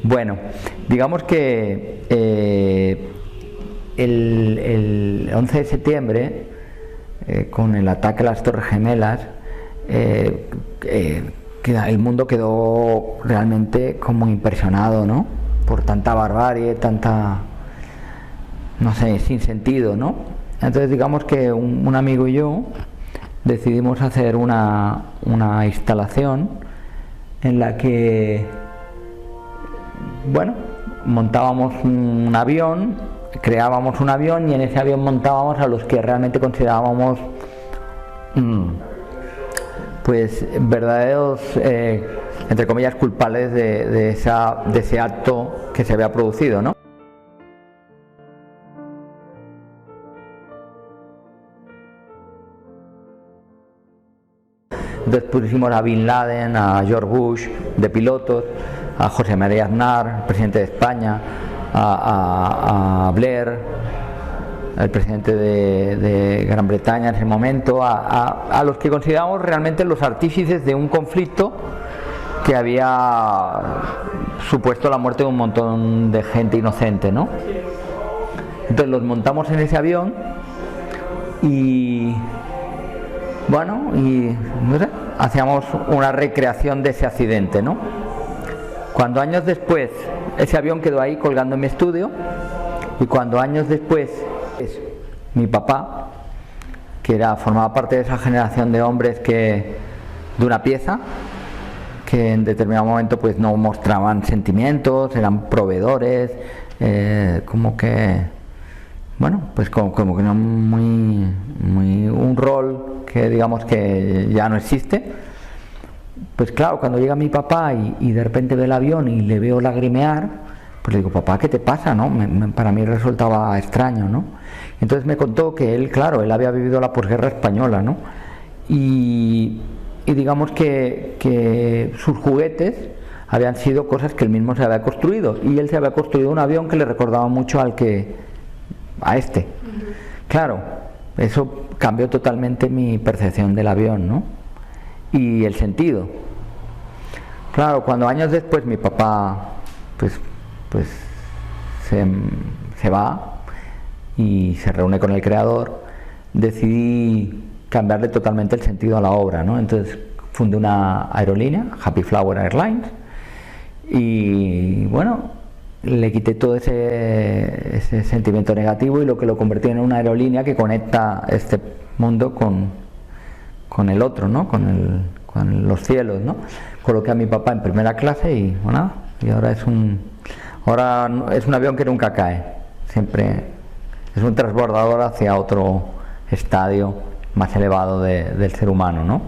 Bueno, digamos que el 11 de septiembre, con el ataque a las Torres Gemelas, el mundo quedó realmente como impresionado, ¿no? Por tanta barbarie, tanta, no sé, sin sentido, ¿no? Entonces digamos que un amigo y yo decidimos hacer una instalación en la que, bueno, montábamos un avión, creábamos un avión y en ese avión montábamos a los que realmente considerábamos pues verdaderos, entre comillas, culpables de ese acto que se había producido, ¿no? Entonces pusimos a Bin Laden, a George Bush de pilotos, a José María Aznar, presidente de España, a Blair, el presidente de Gran Bretaña en ese momento, a los que consideramos realmente los artífices de un conflicto que había supuesto la muerte de un montón de gente inocente, ¿no? Entonces los montamos en ese avión y bueno, y no sé, hacíamos una recreación de ese accidente, ¿no? Cuando años después ese avión quedó ahí colgando en mi estudio, y cuando años después mi papá, que formaba parte de esa generación de hombres de una pieza, que en determinado momento pues no mostraban sentimientos, eran proveedores, como que, bueno, pues como que no muy un rol que digamos que ya no existe. Pues claro, cuando llega mi papá y de repente ve el avión y le veo lagrimear, pues le digo, papá, ¿qué te pasa? ¿No? Para mí resultaba extraño, ¿no? Entonces me contó que él, claro, él había vivido la posguerra española, ¿no? Y digamos que sus juguetes habían sido cosas que él mismo se había construido, y él se había construido un avión que le recordaba mucho a este. Claro, eso cambió totalmente mi percepción del avión, ¿no? Y el sentido. Claro, cuando años después mi papá pues se va y se reúne con el creador, decidí cambiarle totalmente el sentido a la obra, ¿no? Entonces fundé una aerolínea, Happy Flower Airlines, y bueno, le quité todo ese sentimiento negativo y lo convertí en una aerolínea que conecta este mundo con el otro, ¿no? Con los cielos, ¿no? Coloqué a mi papá en primera clase y bueno, y ahora es un avión que nunca cae, siempre es un transbordador hacia otro estadio más elevado del ser humano, ¿no?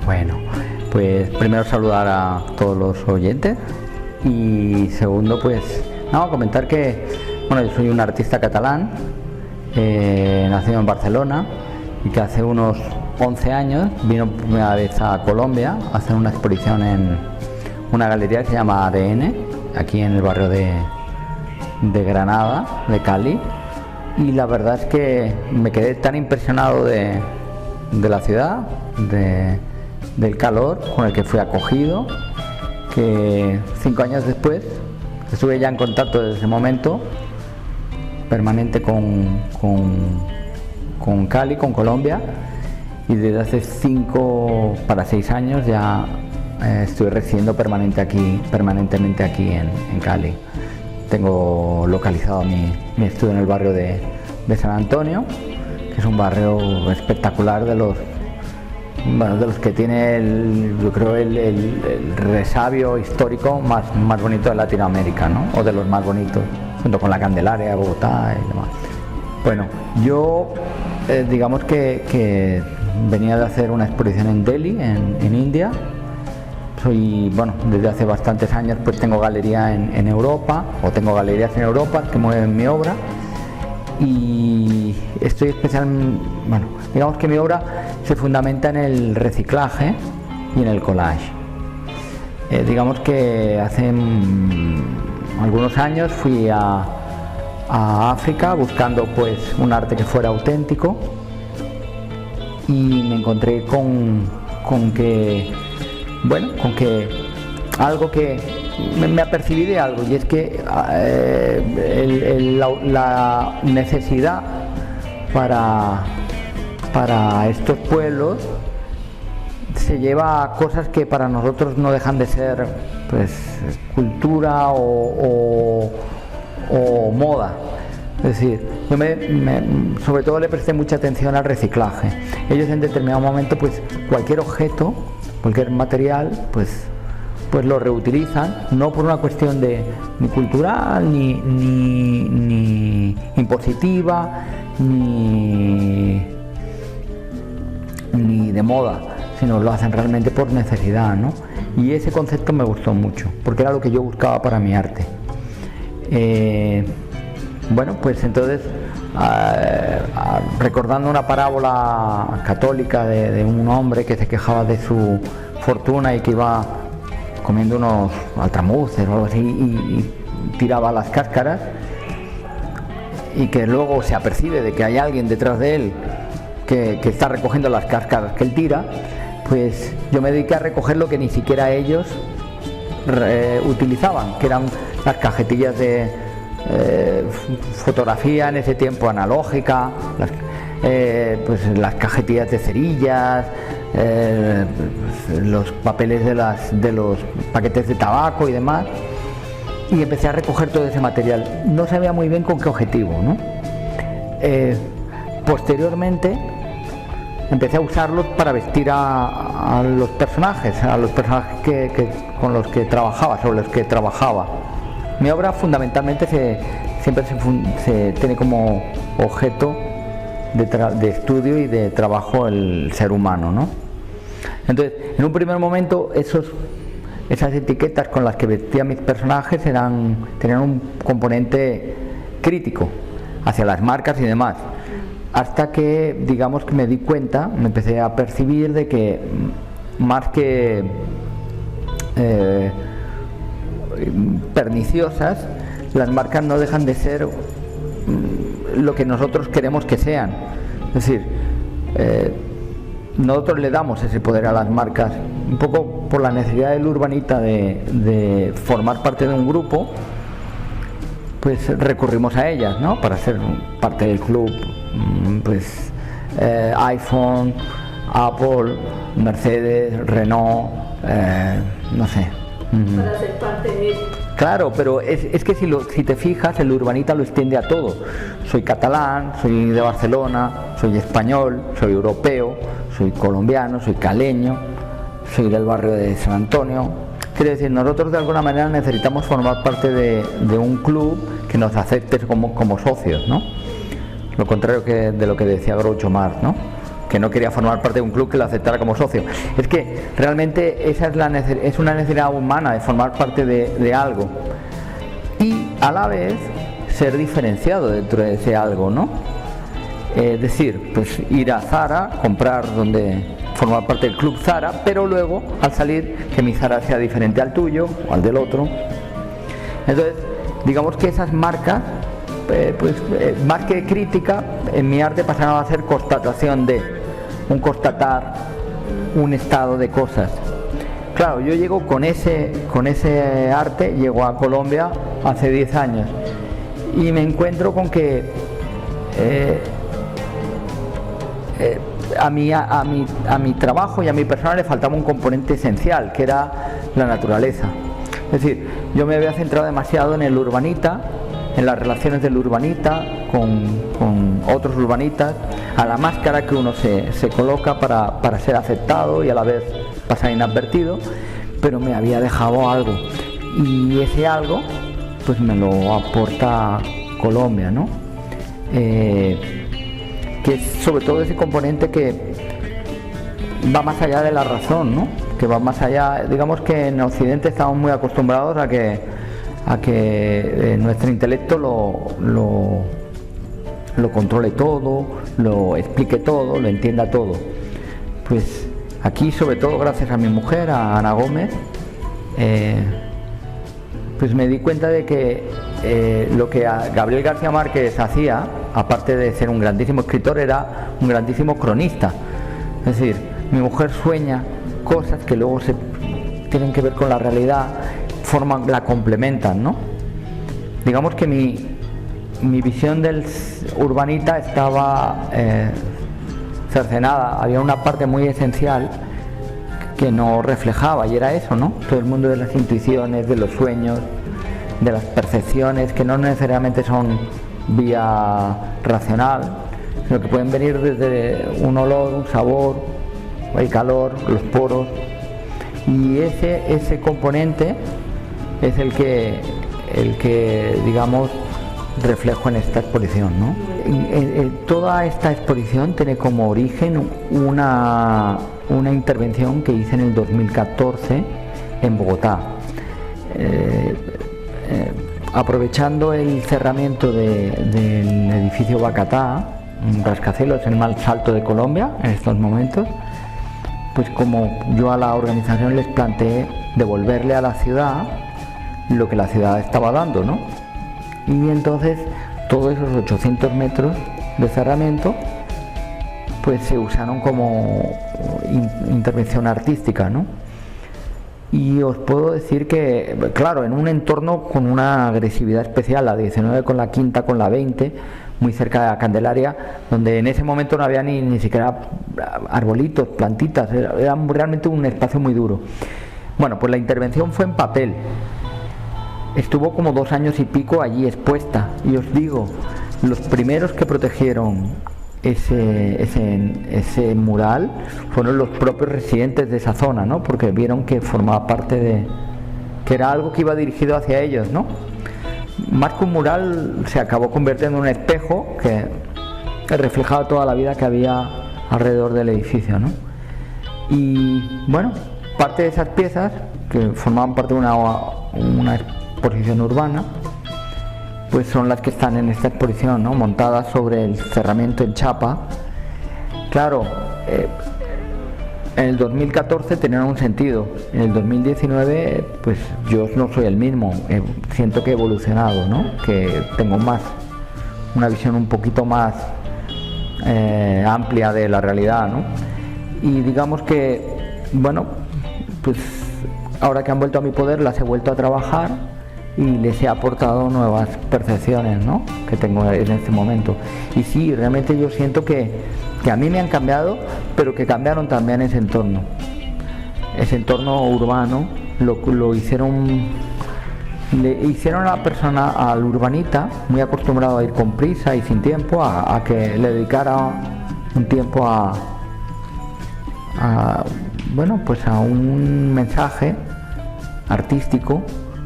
Bueno, pues primero saludar a todos los oyentes y segundo pues comentar que bueno, yo soy un artista catalán, nacido en Barcelona, y que hace unos 11 años vino por primera vez a Colombia a hacer una exposición en una galería que se llama ADN, aquí en el barrio de Granada, de Cali, y la verdad es que me quedé tan impresionado de la ciudad, del calor con el que fui acogido, que 5 años después estuve ya en contacto desde ese momento permanente con Cali, con Colombia, y desde hace 5 para 6 años ya estoy residiendo permanentemente aquí en Cali. Tengo localizado mi estudio en el barrio de San Antonio, que es un barrio espectacular, de los que tiene yo creo el resabio histórico más bonito de Latinoamérica, ¿no? O de los más bonitos, junto con la Candelaria, Bogotá y demás. Bueno, yo digamos que venía de hacer una exposición en Delhi, en India. Desde hace bastantes años pues tengo galería en Europa, o tengo galerías en Europa que mueven mi obra, y estoy digamos que mi obra se fundamenta en el reciclaje y en el collage. Digamos que hace algunos años fui a África buscando pues un arte que fuera auténtico y me encontré con que algo que me apercibí de algo, y es que la necesidad para estos pueblos se lleva a cosas que para nosotros no dejan de ser pues cultura o moda. Es decir, yo sobre todo le presté mucha atención al reciclaje. Ellos en determinado momento pues cualquier objeto, cualquier material pues lo reutilizan, no por una cuestión ni cultural, ni impositiva, ni de moda, sino lo hacen realmente por necesidad, ¿no? Y ese concepto me gustó mucho, porque era lo que yo buscaba para mi arte. Bueno, pues entonces, recordando una parábola católica de un hombre que se quejaba de su fortuna y que iba comiendo unos altramuces o algo así y tiraba las cáscaras, y que luego se apercibe de que hay alguien detrás de él que está recogiendo las cáscaras que él tira, pues yo me dediqué a recoger lo que ni siquiera ellos utilizaban, que eran las cajetillas de fotografía en ese tiempo analógica, pues las cajetillas de cerillas, los papeles de los paquetes de tabaco y demás, y empecé a recoger todo ese material. No sabía muy bien con qué objetivo, ¿no? Posteriormente empecé a usarlos para vestir a los personajes con los que trabajaba, sobre los que trabajaba. Mi obra fundamentalmente siempre se tiene como objeto de estudio y de trabajo el ser humano, ¿no? Entonces, en un primer momento esas etiquetas con las que vestía mis personajes tenían un componente crítico hacia las marcas y demás, hasta que digamos que me di cuenta, me empecé a percibir de que más que perniciosas, las marcas no dejan de ser lo que nosotros queremos que sean. Es decir, nosotros le damos ese poder a las marcas un poco por la necesidad del urbanita de formar parte de un grupo, pues recurrimos a ellas, ¿no? Para ser parte del club, pues iPhone, Apple, Mercedes, Renault, no sé. Para ser parte de esto. Claro, pero es que si te fijas, el urbanita lo extiende a todo. Soy catalán, soy de Barcelona, soy español, soy europeo, soy colombiano, soy caleño, soy del barrio de San Antonio. Quiere decir, nosotros de alguna manera necesitamos formar parte de un club que nos acepte como socios, ¿no? Lo contrario de lo que decía Groucho Marx, ¿no? Que no quería formar parte de un club que lo aceptara como socio. Es que realmente esa es una necesidad humana de formar parte de algo y a la vez ser diferenciado dentro de ese algo, ¿no? Es decir, pues ir a Zara, comprar formar parte del club Zara, pero luego al salir que mi Zara sea diferente al tuyo o al del otro. Entonces, digamos que esas marcas, más que crítica, en mi arte pasaron a ser constatación constatar un estado de cosas. Claro, yo llego con ese arte, llego a Colombia hace 10 años y me encuentro con que a mi trabajo y a mi persona le faltaba un componente esencial, que era la naturaleza. Es decir, yo me había centrado demasiado en el urbanita, en las relaciones del urbanita con otros urbanitas, a la máscara que uno se coloca para ser aceptado y a la vez pasar inadvertido, pero me había dejado algo, y ese algo pues me lo aporta Colombia, ¿no? Que es sobre todo ese componente que va más allá de la razón, ¿no? Que va más allá, digamos que en Occidente estamos muy acostumbrados a que nuestro intelecto lo controle todo, lo explique todo, lo entienda todo. Pues Aquí, sobre todo gracias a mi mujer, a Ana Gómez, pues me di cuenta de que lo que Gabriel García Márquez hacía, aparte de ser un grandísimo escritor, era un grandísimo cronista. Es decir, mi mujer sueña cosas que luego se tienen que ver con la realidad, la complementan, ¿no? Digamos que mi visión del urbanita estaba cercenada. Había una parte muy esencial que no reflejaba, y era eso, ¿no? Todo el mundo de las intuiciones, de los sueños, de las percepciones, que no necesariamente son vía racional, sino que pueden venir desde un olor, un sabor, el calor, los poros, y ese componente es el que digamos reflejo en esta exposición, ¿no? Toda esta exposición tiene como origen una intervención que hice en el 2014 en Bogotá, aprovechando el cerramiento del edificio Bacatá, un rascacielos, el más alto de Colombia en estos momentos. Pues como yo a la organización les planteé devolverle a la ciudad lo que la ciudad estaba dando, ¿no? Y entonces todos esos 800 metros de cerramiento pues se usaron como intervención artística, ¿no? Y os puedo decir que, claro, en un entorno con una agresividad especial, la 19 con la quinta, con la 20, muy cerca de la Candelaria, donde en ese momento no había ni siquiera arbolitos, plantitas, era realmente un espacio muy duro. Bueno, pues la intervención fue en papel. Estuvo como 2 años y pico allí expuesta, y os digo, los primeros que protegieron ese mural fueron los propios residentes de esa zona, ¿no? Porque vieron que formaba parte que era algo que iba dirigido hacia ellos, ¿no? Más que un mural, se acabó convirtiendo en un espejo que reflejaba toda la vida que había alrededor del edificio, ¿no? Y bueno, parte de esas piezas que formaban parte de una exposición urbana, pues son las que están en esta exposición, ¿no? Montadas sobre el cerramiento en chapa. Claro, en el 2014 tenían un sentido, en el 2019 pues yo no soy el mismo, siento que he evolucionado, ¿no? Que tengo una visión un poquito más amplia de la realidad, ¿no? Y digamos que, bueno, pues ahora que han vuelto a mi poder las he vuelto a trabajar y les he aportado nuevas percepciones, ¿no? Que tengo en este momento. Y sí, realmente yo siento que a mí me han cambiado, pero que cambiaron también ese entorno urbano. Lo hicieron, le hicieron a la persona, al urbanita, muy acostumbrado a ir con prisa y sin tiempo, a que le dedicara un tiempo bueno, pues a un mensaje artístico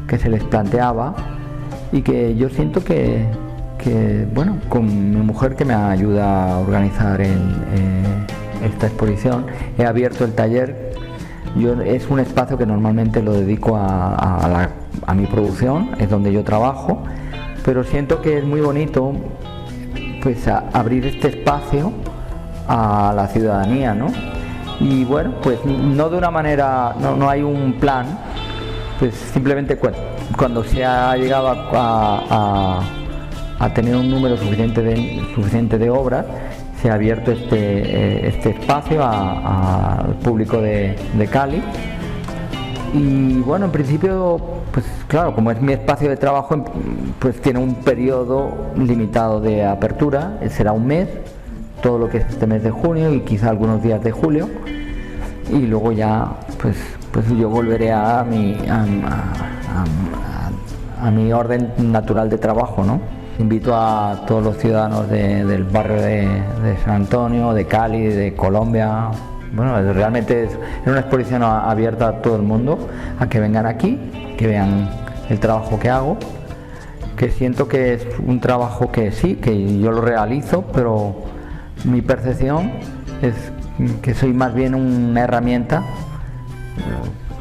que se les planteaba, y que yo siento que bueno, con mi mujer, que me ayuda a organizar esta exposición, he abierto el taller. Es un espacio que normalmente lo dedico a mi producción, es donde yo trabajo, pero siento que es muy bonito pues abrir este espacio a la ciudadanía, ¿no? Y bueno, pues no de una manera, no hay un plan, pues simplemente cuando se ha llegado a tener un número suficiente de obras, se ha abierto este espacio al público de Cali. Y bueno, en principio, pues claro, como es mi espacio de trabajo, pues tiene un periodo limitado de apertura, será un mes, todo lo que es este mes de junio y quizá algunos días de julio, y luego ya pues yo volveré a mi orden natural de trabajo, ¿no? Invito a todos los ciudadanos del barrio de San Antonio, de Cali, de Colombia. Bueno, realmente es una exposición abierta a todo el mundo, a que vengan aquí, que vean el trabajo que hago, que siento que es un trabajo que sí, que yo lo realizo, pero mi percepción es que soy más bien una herramienta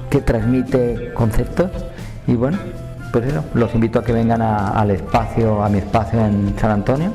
que transmite conceptos. Y bueno, pues eso, los invito a que vengan a mi espacio en San Antonio,